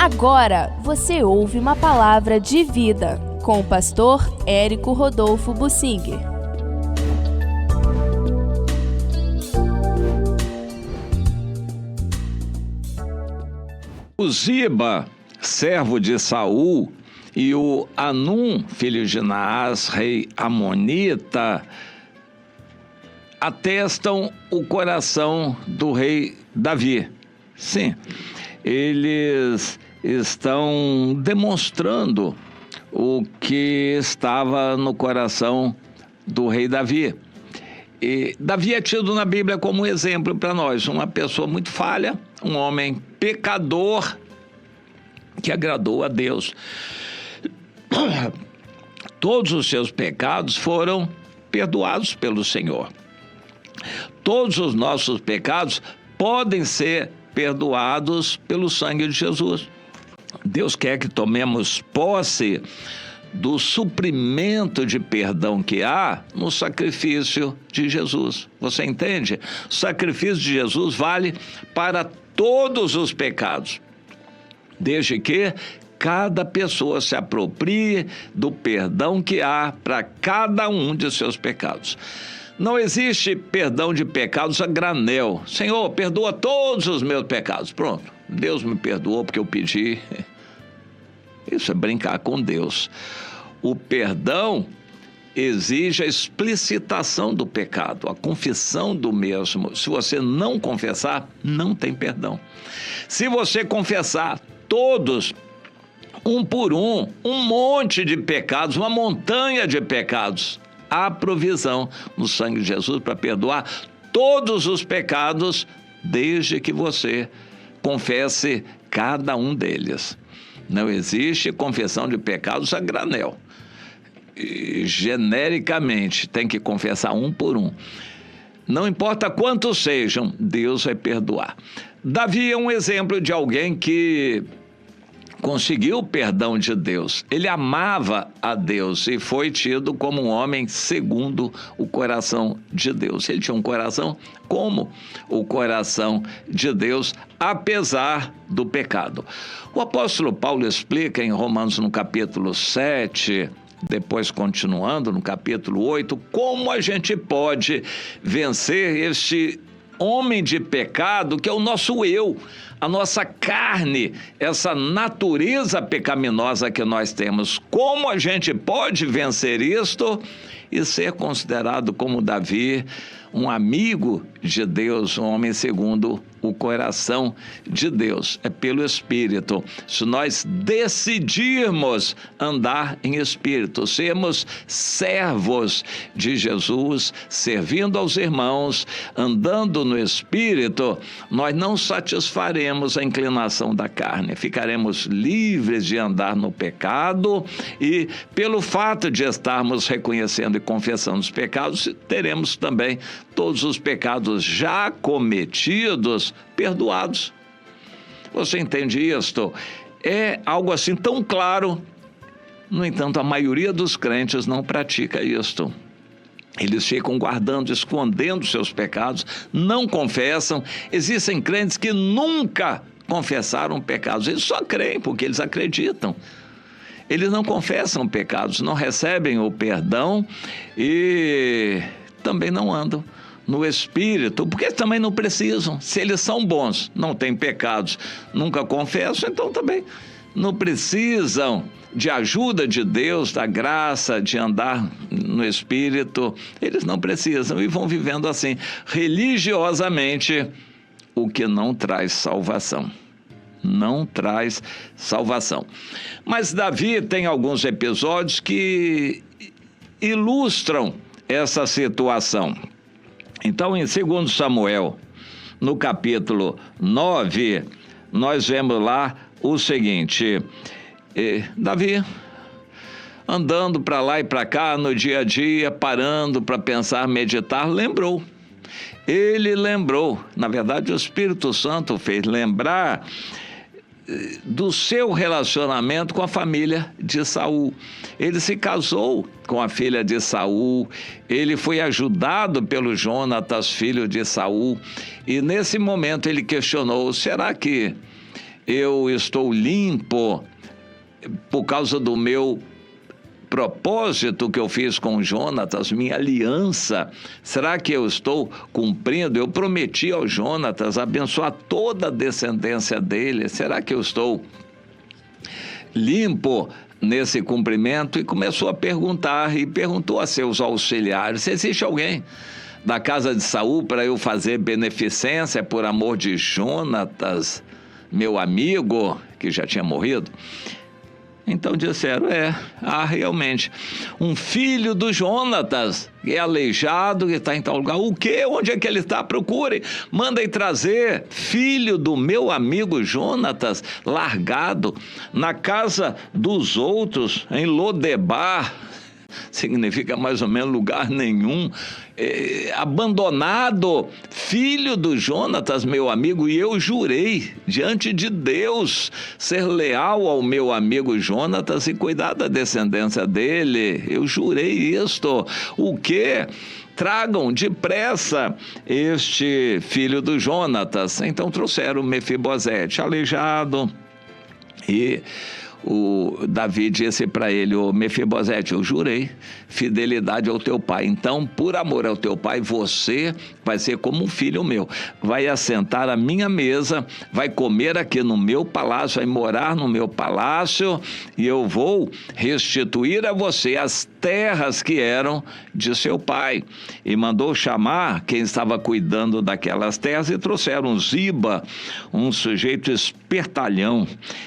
Agora você ouve uma palavra de vida com o pastor Érico Rodolfo Bussinger. O Ziba, servo de Saul, e o Anum, filho de Naás, rei amonita, atestam o coração do rei Davi. Sim, eles estão demonstrando o que estava no coração do rei Davi. E Davi é tido na Bíblia como exemplo para nós, uma pessoa muito falha, um homem pecador que agradou a Deus. Todos os seus pecados foram perdoados pelo Senhor. Todos os nossos pecados podem ser perdoados pelo sangue de Jesus. Deus quer que tomemos posse do suprimento de perdão que há no sacrifício de Jesus. Você entende? O sacrifício de Jesus vale para todos os pecados, desde que cada pessoa se aproprie do perdão que há para cada um de seus pecados. Não existe perdão de pecados a granel. Senhor, perdoa todos os meus pecados. Pronto, Deus me perdoou porque eu pedi. Isso é brincar com Deus. O perdão exige a explicitação do pecado, a confissão do mesmo. Se você não confessar, não tem perdão. Se você confessar todos, um por um monte de pecados, uma montanha de pecados, há provisão no sangue de Jesus para perdoar todos os pecados, desde que você confesse cada um deles. Não existe confissão de pecados a granel. E, genericamente, tem que confessar um por um. Não importa quantos sejam, Deus vai perdoar. Davi é um exemplo de alguém que conseguiu o perdão de Deus. Ele amava a Deus e foi tido como um homem segundo o coração de Deus. Ele tinha um coração como o coração de Deus, apesar do pecado. O apóstolo Paulo explica em Romanos no capítulo 7, depois continuando no capítulo 8, como a gente pode vencer este homem de pecado que é o nosso eu, a nossa carne, essa natureza pecaminosa que nós temos. Como a gente pode vencer isto e ser considerado como Davi, um amigo de Deus, um homem segundo o coração de Deus? É pelo Espírito. Se nós decidirmos andar em Espírito, sermos servos de Jesus, servindo aos irmãos, andando no Espírito, nós não satisfaremos a inclinação da carne, ficaremos livres de andar no pecado e, pelo fato de estarmos reconhecendo e confessando os pecados, teremos também todos os pecados já cometidos perdoados. Você entende isto? É algo assim tão claro. No entanto, a maioria dos crentes não pratica isto. Eles ficam guardando, escondendo seus pecados, não confessam. Existem crentes que nunca confessaram pecados. Eles só creem porque eles acreditam. Eles não confessam pecados, não recebem o perdão e também não andam no Espírito, porque também não precisam. Se eles são bons, não têm pecados, nunca confessam, então também não precisam de ajuda de Deus, da graça, de andar no Espírito. Eles não precisam e vão vivendo assim, religiosamente, o que não traz salvação. Não traz salvação. Mas Davi tem alguns episódios que ilustram essa situação. Então, em 2 Samuel, no capítulo 9, nós vemos lá o seguinte: Davi, andando para lá e para cá no dia a dia, parando para pensar, meditar, lembrou. Ele lembrou, na verdade o Espírito Santo fez lembrar do seu relacionamento com a família de Saul. Ele se casou com a filha de Saul, ele foi ajudado pelo Jonatas, filho de Saul, e nesse momento ele questionou: será que eu estou limpo por causa do meu propósito que eu fiz com Jonatas, minha aliança? Será que eu estou cumprindo? Eu prometi ao Jonatas abençoar toda a descendência dele. Será que eu estou limpo nesse cumprimento? E começou a perguntar, e perguntou a seus auxiliares: se existe alguém da casa de Saul para eu fazer beneficência por amor de Jonatas, meu amigo, que já tinha morrido? Então disseram: realmente, um filho do Jonatas, que é aleijado, que está em tal lugar. O quê? Onde é que ele está? Procurem, mandem trazer. Filho do meu amigo Jonatas, largado na casa dos outros, em Lodebar. Significa mais ou menos lugar nenhum, abandonado, filho do Jonatas, meu amigo, e eu jurei diante de Deus ser leal ao meu amigo Jonatas e cuidar da descendência dele. Eu jurei isto. O quê? Tragam depressa este filho do Jonatas. Então trouxeram Mefibosete, aleijado, e o Davi disse para ele: ô Mefibosete, eu jurei fidelidade ao teu pai, então por amor ao teu pai, você vai ser como um filho meu, vai assentar à minha mesa, vai comer aqui no meu palácio, vai morar no meu palácio, e eu vou restituir a você as terras que eram de seu pai. E mandou chamar quem estava cuidando daquelas terras, e trouxeram Ziba, um sujeito espertalhão.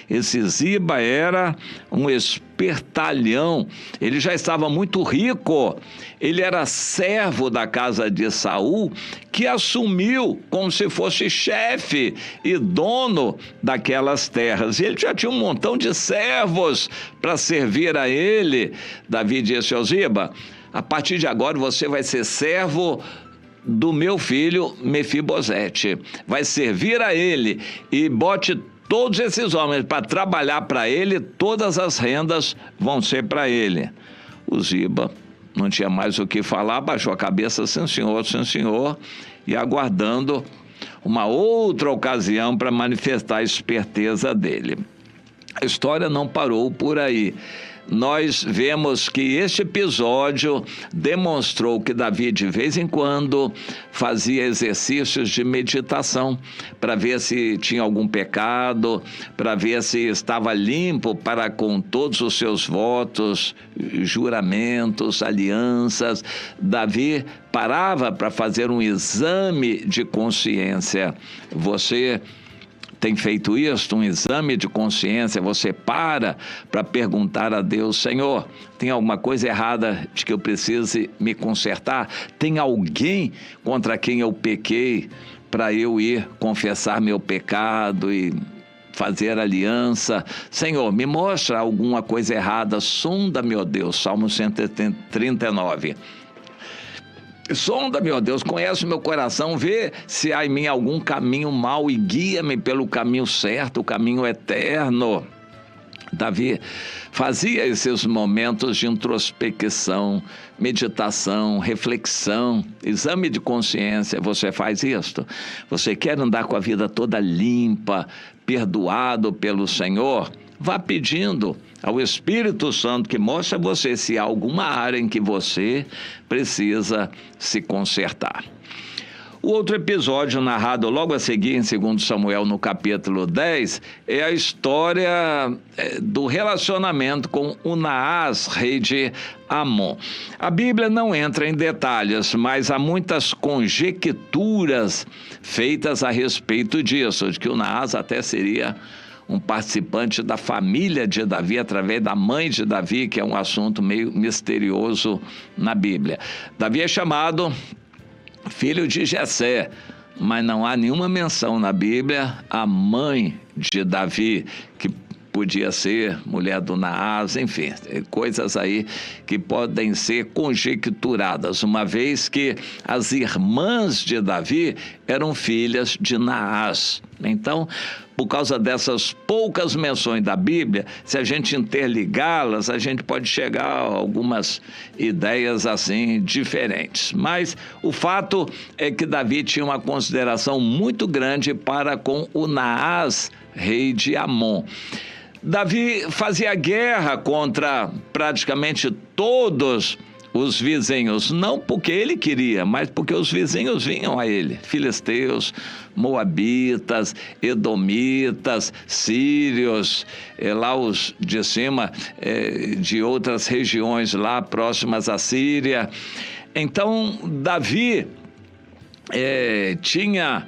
Esse Ziba era um espertalhão, ele já estava muito rico, ele era servo da casa de Saul, que assumiu como se fosse chefe e dono daquelas terras, e ele já tinha um montão de servos para servir a ele. Davi disse ao Ziba: a partir de agora você vai ser servo do meu filho Mefibosete, vai servir a ele, e bote todos esses homens para trabalhar para ele, todas as rendas vão ser para ele. O Ziba não tinha mais o que falar, baixou a cabeça: sim senhor, e aguardando uma outra ocasião para manifestar a esperteza dele. A história não parou por aí. Nós vemos que este episódio demonstrou que Davi, de vez em quando, fazia exercícios de meditação para ver se tinha algum pecado, para ver se estava limpo para com todos os seus votos, juramentos, alianças. Davi parava para fazer um exame de consciência. Você tem feito isso, um exame de consciência? Você para perguntar a Deus: Senhor, tem alguma coisa errada de que eu precise me consertar? Tem alguém contra quem eu pequei para eu ir confessar meu pecado e fazer aliança? Senhor, me mostra alguma coisa errada, sonda-me, ó Deus. Salmo 139. Sonda-me, ó Deus, conhece o meu coração, vê se há em mim algum caminho mau e guia-me pelo caminho certo, o caminho eterno. Davi fazia esses momentos de introspecção, meditação, reflexão, exame de consciência. Você faz isto? Você quer andar com a vida toda limpa, perdoado pelo Senhor? Vá pedindo ao Espírito Santo que mostre a você se há alguma área em que você precisa se consertar. O outro episódio narrado logo a seguir em 2 Samuel, no capítulo 10, é a história do relacionamento com Unaás, rei de Amon. A Bíblia não entra em detalhes, mas há muitas conjecturas feitas a respeito disso, de que Unaás até seria um participante da família de Davi, através da mãe de Davi, que é um assunto meio misterioso na Bíblia. Davi é chamado filho de Jessé, mas não há nenhuma menção na Bíblia à mãe de Davi, que podia ser mulher do Naás, enfim, coisas aí que podem ser conjecturadas, uma vez que as irmãs de Davi eram filhas de Naás. Então, por causa dessas poucas menções da Bíblia, se a gente interligá-las, a gente pode chegar a algumas ideias assim diferentes. Mas o fato é que Davi tinha uma consideração muito grande para com o Naás, rei de Amon. Davi fazia guerra contra praticamente todos os vizinhos, não porque ele queria, mas porque os vizinhos vinham a ele, filisteus, moabitas, edomitas, sírios, lá os de cima, de outras regiões lá próximas à Síria. Então, Davi tinha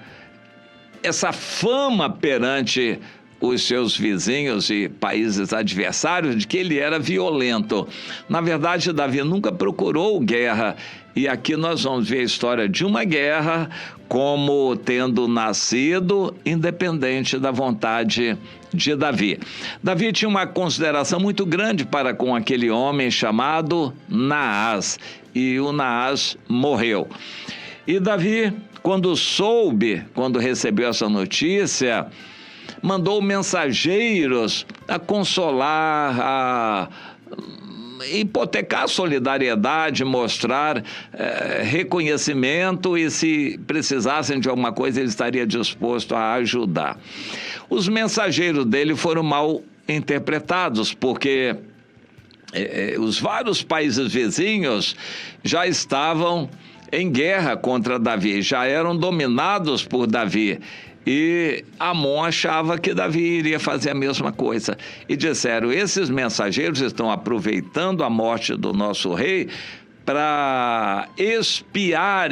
essa fama perante os seus vizinhos e países adversários de que ele era violento. Na verdade, Davi nunca procurou guerra, e aqui nós vamos ver a história de uma guerra como tendo nascido independente da vontade de Davi. Davi tinha uma consideração muito grande para com aquele homem chamado Naás, e o Naás morreu. E Davi, quando recebeu essa notícia, mandou mensageiros a consolar, a hipotecar a solidariedade, mostrar reconhecimento, e se precisassem de alguma coisa, ele estaria disposto a ajudar. Os mensageiros dele foram mal interpretados, porque os vários países vizinhos já estavam em guerra contra Davi, já eram dominados por Davi. E Amon achava que Davi iria fazer a mesma coisa. E disseram: esses mensageiros estão aproveitando a morte do nosso rei para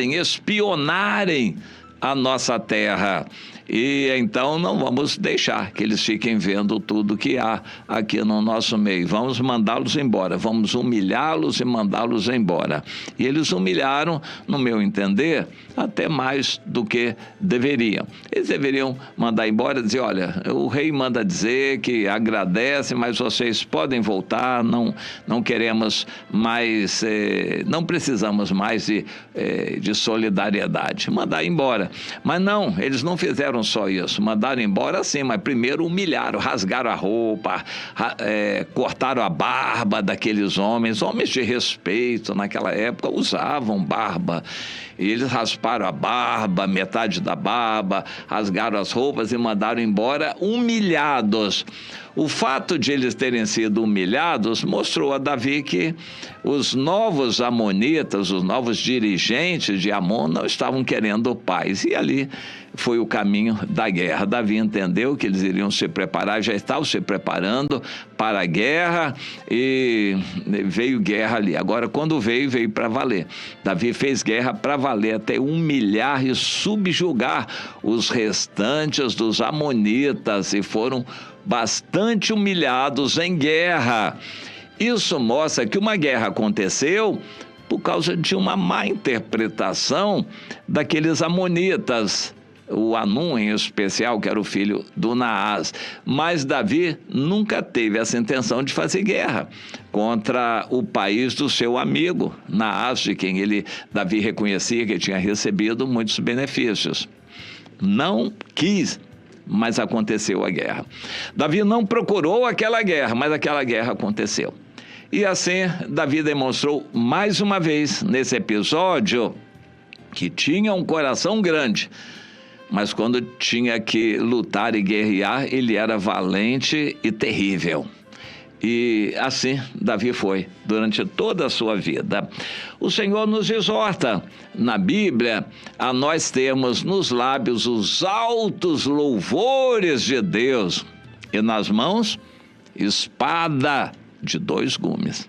espionarem a nossa terra. E então não vamos deixar que eles fiquem vendo tudo que há aqui no nosso meio. Vamos mandá-los embora, vamos humilhá-los e mandá-los embora. E eles humilharam, no meu entender, até mais do que deveriam. Eles deveriam mandar embora e dizer: olha, o rei manda dizer que agradece, mas vocês podem voltar, não queremos mais, não precisamos mais de solidariedade. Mandar embora. Mas não, eles não fizeram só isso, mandaram embora sim, mas primeiro humilharam, rasgaram a roupa, cortaram a barba daqueles homens de respeito naquela época usavam barba, e eles rasparam a barba, metade da barba, rasgaram as roupas e mandaram embora humilhados. O fato de eles terem sido humilhados mostrou a Davi que os novos amonitas, os novos dirigentes de Amon, não estavam querendo paz, e ali foi o caminho da guerra. Davi entendeu que eles iriam se preparar, já estavam se preparando para a guerra, e veio guerra ali. Agora, quando veio para valer. Davi fez guerra para valer, até humilhar e subjugar os restantes dos amonitas, e foram bastante humilhados em guerra. Isso mostra que uma guerra aconteceu por causa de uma má interpretação daqueles amonitas, o Anum em especial, que era o filho do Naás. Mas Davi nunca teve essa intenção de fazer guerra contra o país do seu amigo Naás, de quem Davi reconhecia que tinha recebido muitos benefícios. Não quis, mas aconteceu a guerra. Davi não procurou aquela guerra, mas aquela guerra aconteceu. E assim, Davi demonstrou mais uma vez nesse episódio que tinha um coração grande, mas quando tinha que lutar e guerrear, ele era valente e terrível. E assim Davi foi durante toda a sua vida. O Senhor nos exorta na Bíblia a nós termos nos lábios os altos louvores de Deus, e nas mãos espada de 2 gumes.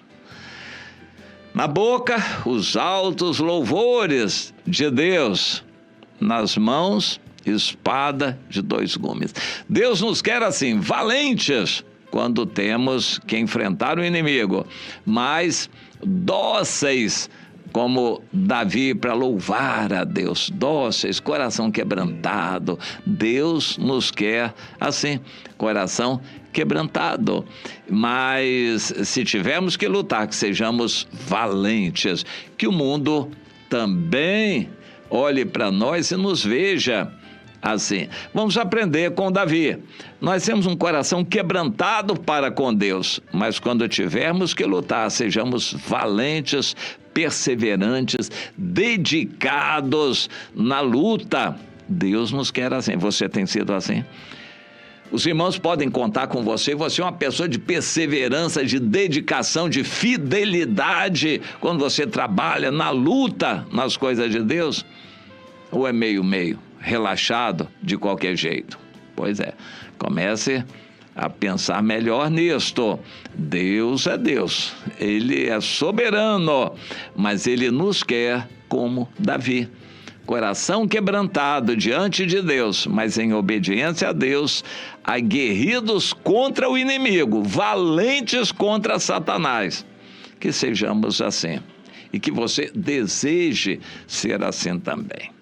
Na boca, os altos louvores de Deus, nas mãos, espada de 2 gumes. Deus nos quer assim, valentes, quando temos que enfrentar o inimigo, mas dóceis, como Davi, para louvar a Deus, dóceis, coração quebrantado. Deus nos quer assim, coração quebrantado. Mas se tivermos que lutar, que sejamos valentes, que o mundo também olhe para nós e nos veja assim. Vamos aprender com Davi. Nós temos um coração quebrantado para com Deus, mas quando tivermos que lutar, sejamos valentes, perseverantes, dedicados na luta. Deus nos quer assim. Você tem sido assim? Os irmãos podem contar com você. Você é uma pessoa de perseverança, de dedicação, de fidelidade quando você trabalha na luta nas coisas de Deus? Ou é meio, relaxado de qualquer jeito? Pois é, comece a pensar melhor nisto. Deus é Deus, Ele é soberano, mas Ele nos quer como Davi. Coração quebrantado diante de Deus, mas em obediência a Deus, aguerridos contra o inimigo, valentes contra Satanás. Que sejamos assim e que você deseje ser assim também.